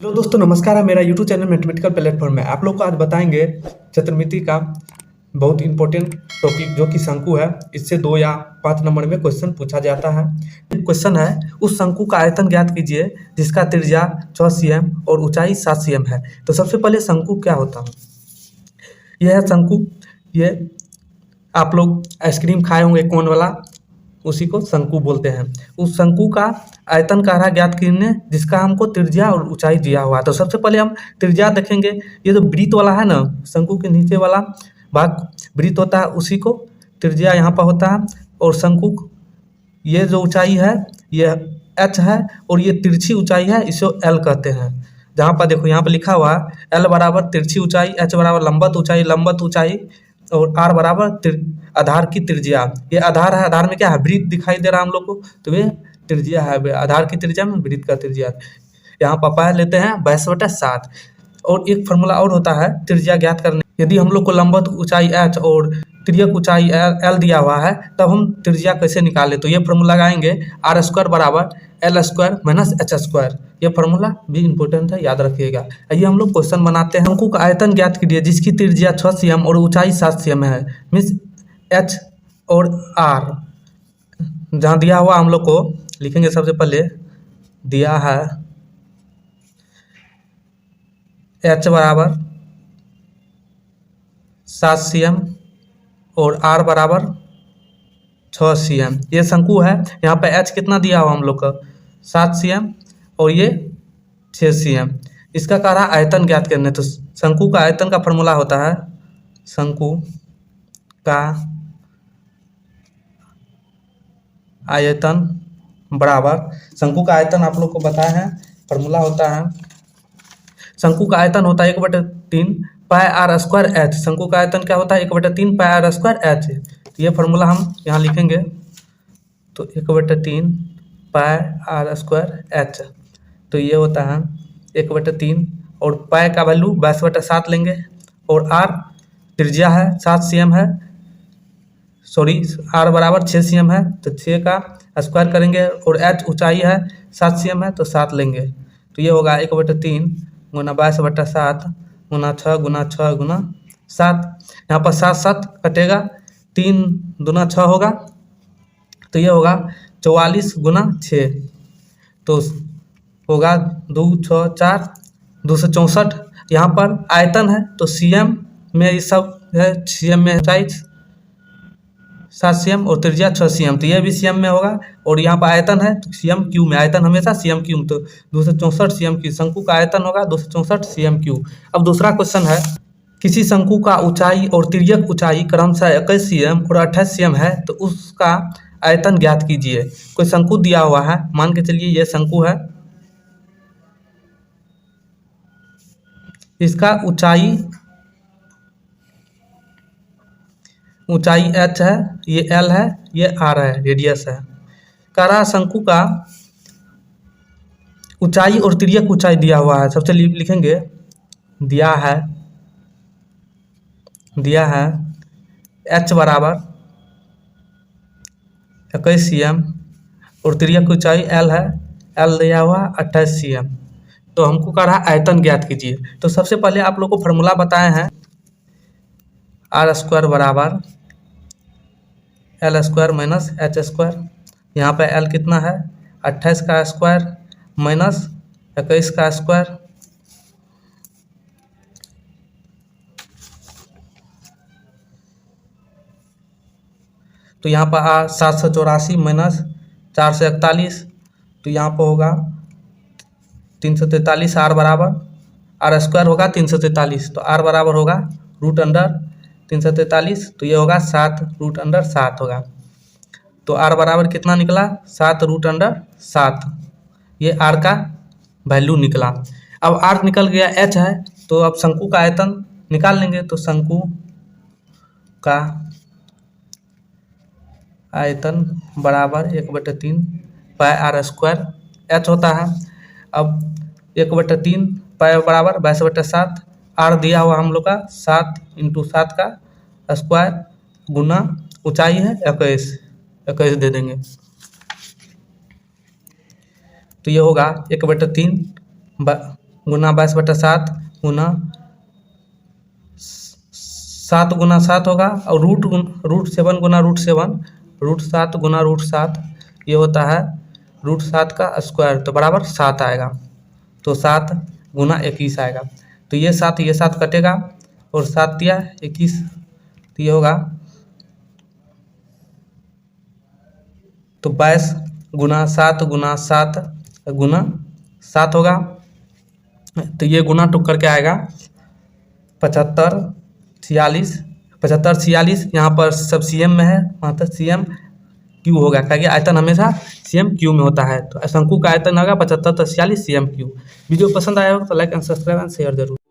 Hello दोस्तों, नमस्कार है। मेरा यूट्यूब चैनल मैथमेटिकल प्लेटफॉर्म है। आप लोग को आज बताएंगे चतुर्मिति का बहुत इंपॉर्टेंट टॉपिक जो कि शंकु है। इससे 2 या 5 नंबर में क्वेश्चन पूछा जाता है। क्वेश्चन है, उस शंकु का आयतन ज्ञात कीजिए जिसका त्रिज्या 6 cm और ऊंचाई 7 cm है। तो सबसे पहले शंकु क्या होता है? यह है शंकु। ये आप लोग आइसक्रीम खाए होंगे कोन वाला, उसी को शंकु बोलते हैं। उस शंकु का आयतन कार्य ज्ञात कीजिए जिसका हमको त्रिज्या और ऊंचाई दिया हुआ है। तो सबसे पहले हम त्रिज्या देखेंगे। ये जो वृत्त वाला है ना, शंकु के नीचे वाला भाग वृत्त होता है, उसी को त्रिज्या यहाँ पर होता है। और शंकु ये जो ऊंचाई है ये h है, और ये तिरछी ऊंचाई है, इसे l कहते हैं। जहाँ पर देखो यहाँ पर लिखा हुआ है l बराबर तिरछी ऊंचाई, h बराबर लंबवत ऊंचाई और r बराबर आधार की त्रिज्या। ये आधार है, आधार में क्या है? वृत्त दिखाई दे रहा है हम लोग को, तो ये त्रिज्या है। आधार की त्रिज्या में वृत्त का त्रिज्या। यहाँ पर पाया लेते हैं 22/7। और एक फार्मूला और होता है त्रिज्या ज्ञात करने। यदि हम लोग को लंबवत ऊंचाई h और तिर्यक ऊंचाई l दिया हुआ है, तब हम त्रिज्या कैसे निकालें? तो ये फार्मूला लगाएंगे, r² बराबर l² माइनस h²। ये फार्मूला भी इंपॉर्टेंट है, याद रखिएगा। आइए हम लोग क्वेश्चन बनाते हैं। शंकु का आयतन ज्ञात कीजिए जिसकी त्रिज्या 6 cm और ऊंचाई 7 cm है। मीन्स h और r जहाँ दिया हुआ हम लोग को लिखेंगे। सबसे पहले दिया है h बराबर 7 cm और r बराबर 6 cm। ये शंकु है। यहाँ पे h कितना दिया हुआ हम लोग का? 7 cm और ये 6 cm। इसका कार्य आयतन ज्ञात करने। तो शंकु का आयतन का फॉर्मूला होता है, शंकु का आयतन बराबर, शंकु का आयतन आप लोग को बताया है, फॉर्मूला होता है, शंकु का आयतन होता है 1/3 पाई r² h। शंकु का आयतन क्या होता है? 1/3 पाई r² h। तो ये फार्मूला हम यहाँ लिखेंगे, तो 1/3 पाई r² h। तो ये होता है 1/3 और पाई का वैल्यू 22/7 लेंगे। और r त्रिज्या है 7 cm है, सॉरी r बराबर 6 cm है, तो 6 का स्क्वायर करेंगे। और h ऊंचाई है 7 cm है, तो 7 लेंगे। तो ये होगा 1/3 गुना 22/7 गुना 6 गुना 6 गुना 7। यहाँ पर 7 कटेगा, 3 दूना 6 होगा, तो ये होगा 44 गुना 6। तो होगा 2 6 4 264। यहाँ पर आयतन है तो cm में ये सब है, cm में ऊंचाई 7 cm और त्रिज्या 6 cm, तो ये भी cm में होगा। और यहाँ पर आयतन है तो cm क्यू में, आयतन हमेशा cm क्यू में, तो 264 cm क्यू। शंकु का आयतन होगा 264 cm क्यू। अब दूसरा क्वेश्चन है, किसी शंकु का ऊंचाई और तिर्यक ऊंचाई क्रमशः 21 cm और 28 cm है, तो उसका आयतन ज्ञात कीजिए। कोई शंकु दिया हुआ है, मान के चलिए ये शंकु है, इसका ऊंचाई h है, ये l है, ये r है, रेडियस है। करा शंकु का ऊंचाई और तिर्यक ऊंचाई दिया हुआ है। सबसे लिखेंगे, दिया है h बराबर 21 cm और तिर्यक ऊंचाई l है, l दिया हुआ 28 cm। तो हमको कह रहा है आयतन ज्ञात कीजिए। तो सबसे पहले आप लोग को फार्मूला बताए हैं, r² बराबर l² माइनस h²। यहाँ पे l कितना है? 28 का स्क्वायर माइनस 21 का स्क्वायर। तो यहाँ पर 784 माइनस 441, तो यहाँ पर होगा 343। r बराबर r² होगा 343, तो r बराबर होगा √343, तो ये होगा 7√7 होगा। तो r बराबर कितना निकला? 7√7। ये r का वैल्यू निकला। अब r निकल गया, h है, तो अब शंकु का आयतन निकाल लेंगे। तो शंकु का आयतन बराबर 1/3 पाई r² h होता है। अब 1/3 पाई बराबर 22/7, r दिया हुआ हम लोग का 7 × 7 का स्क्वायर गुना ऊंचाई है 21 दे देंगे। तो ये होगा 1/3 गुना 22/7 गुना 7 गुना 7 होगा, और रूट 7 गुना रूट 7 √7 गुना √7 ये होता है √7 का स्क्वायर, तो बराबर 7 आएगा। तो 7 गुना 21 आएगा। तो ये 7 कटेगा और 7 दिया 21, तो ये होगा तो 22 गुना 7 गुना 7 गुना 7 होगा। तो ये गुना टुक करके आएगा 75 46 75 46, यहाँ पर सब सीएम में है, वहाँ पर सीएम क्यू होगा, क्योंकि आयतन हमेशा सीएम क्यू में होता है। तो शंकु का आयतन होगा 75 46 सीएम क्यू। वीडियो पसंद आया हो तो like and subscribe and share जरूर।